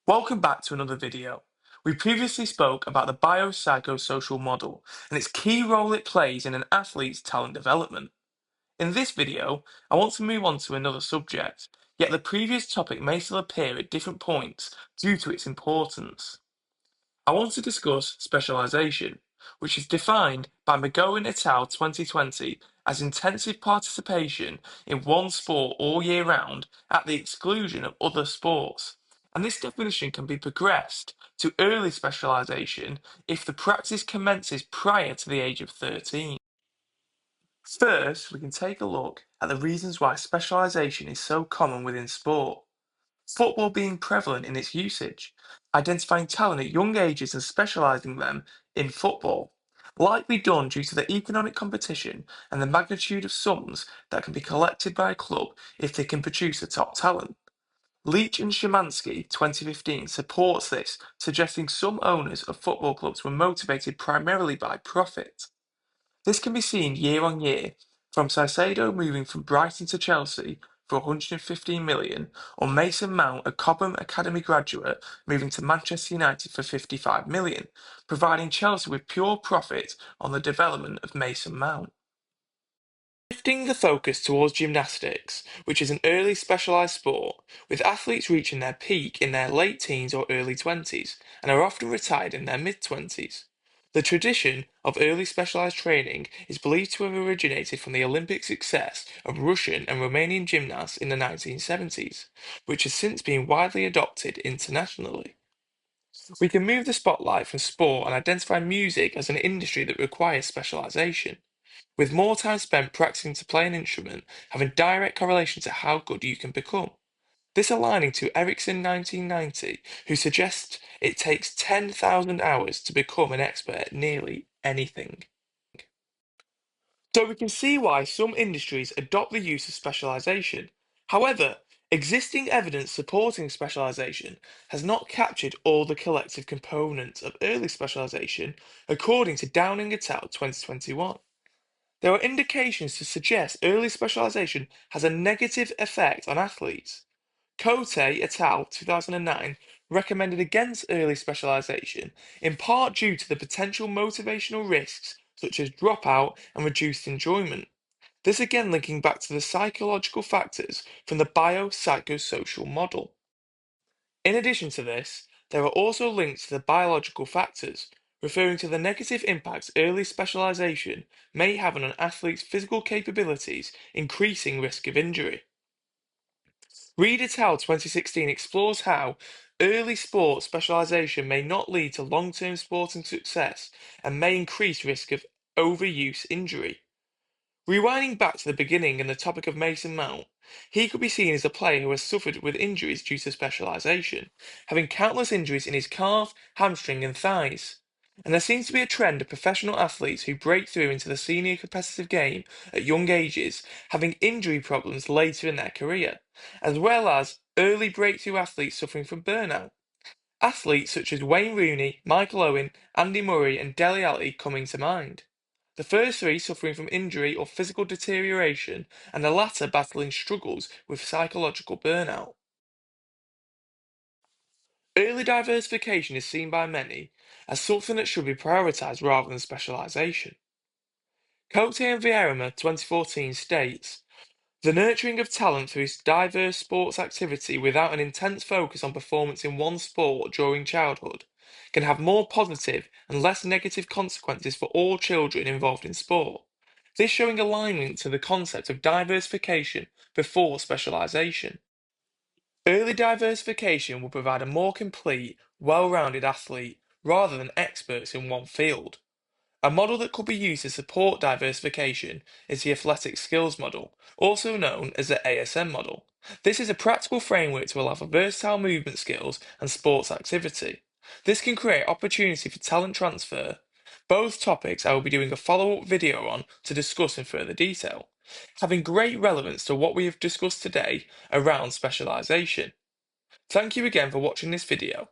Welcome back to another video. We previously spoke about the biopsychosocial model and its key role it plays in an athlete's talent development. In this video, I want to move on to another subject, yet the previous topic may still appear at different points due to its importance. I want to discuss specialization, which is defined by McGowan et al. 2020 as intensive participation in one sport all year round at the exclusion of other sports. And this definition can be progressed to early specialization if the practice commences prior to the age of 13. First, we can take a look at the reasons why specialization is so common within sport. Football being prevalent in its usage, identifying talent at young ages and specialising them in football, likely done due to the economic competition and the magnitude of sums that can be collected by a club if they can produce a top talent. Leach and Szymanski 2015 supports this, suggesting some owners of football clubs were motivated primarily by profit. This can be seen year on year, from Caicedo moving from Brighton to Chelsea for 115 million, or Mason Mount, a Cobham Academy graduate, moving to Manchester United for 55 million, providing Chelsea with pure profit on the development of Mason Mount. Shifting the focus towards gymnastics, which is an early specialised sport, with athletes reaching their peak in their late teens or early 20s, and are often retired in their mid-20s. The tradition of early specialised training is believed to have originated from the Olympic success of Russian and Romanian gymnasts in the 1970s, which has since been widely adopted internationally. We can move the spotlight from sport and identify music as an industry that requires specialisation, with more time spent practicing to play an instrument having direct correlation to how good you can become. This aligning to Ericsson 1990, who suggests it takes 10,000 hours to become an expert at nearly anything. So we can see why some industries adopt the use of specialisation. However, existing evidence supporting specialisation has not captured all the collective components of early specialisation, according to Downing et al. 2021. There are indications to suggest early specialisation has a negative effect on athletes. Côté et al. 2009 recommended against early specialisation, in part due to the potential motivational risks such as dropout and reduced enjoyment. This again linking back to the psychological factors from the biopsychosocial model. In addition to this, there are also links to the biological factors, referring to the negative impacts early specialisation may have on an athlete's physical capabilities, increasing risk of injury. Reed et al. 2016 explores how early sport specialisation may not lead to long-term sporting success and may increase risk of overuse injury. Rewinding back to the beginning and the topic of Mason Mount, he could be seen as a player who has suffered with injuries due to specialisation, having countless injuries in his calf, hamstring and thighs. And there seems to be a trend of professional athletes who break through into the senior competitive game at young ages, having injury problems later in their career, as well as early breakthrough athletes suffering from burnout. Athletes such as Wayne Rooney, Michael Owen, Andy Murray and Dele Alli coming to mind. The first three suffering from injury or physical deterioration, and the latter battling struggles with psychological burnout. Early diversification is seen by many as something that should be prioritised rather than specialisation. Côté and Vieira 2014 states, the nurturing of talent through diverse sports activity without an intense focus on performance in one sport during childhood can have more positive and less negative consequences for all children involved in sport. This showing alignment to the concept of diversification before specialisation. Early diversification will provide a more complete, well-rounded athlete rather than experts in one field. A model that could be used to support diversification is the Athletic Skills Model, also known as the ASM model. This is a practical framework to allow for versatile movement skills and sports activity. This can create opportunity for talent transfer. Both topics I will be doing a follow-up video on to discuss in further detail, having great relevance to what we have discussed today around specialisation. Thank you again for watching this video,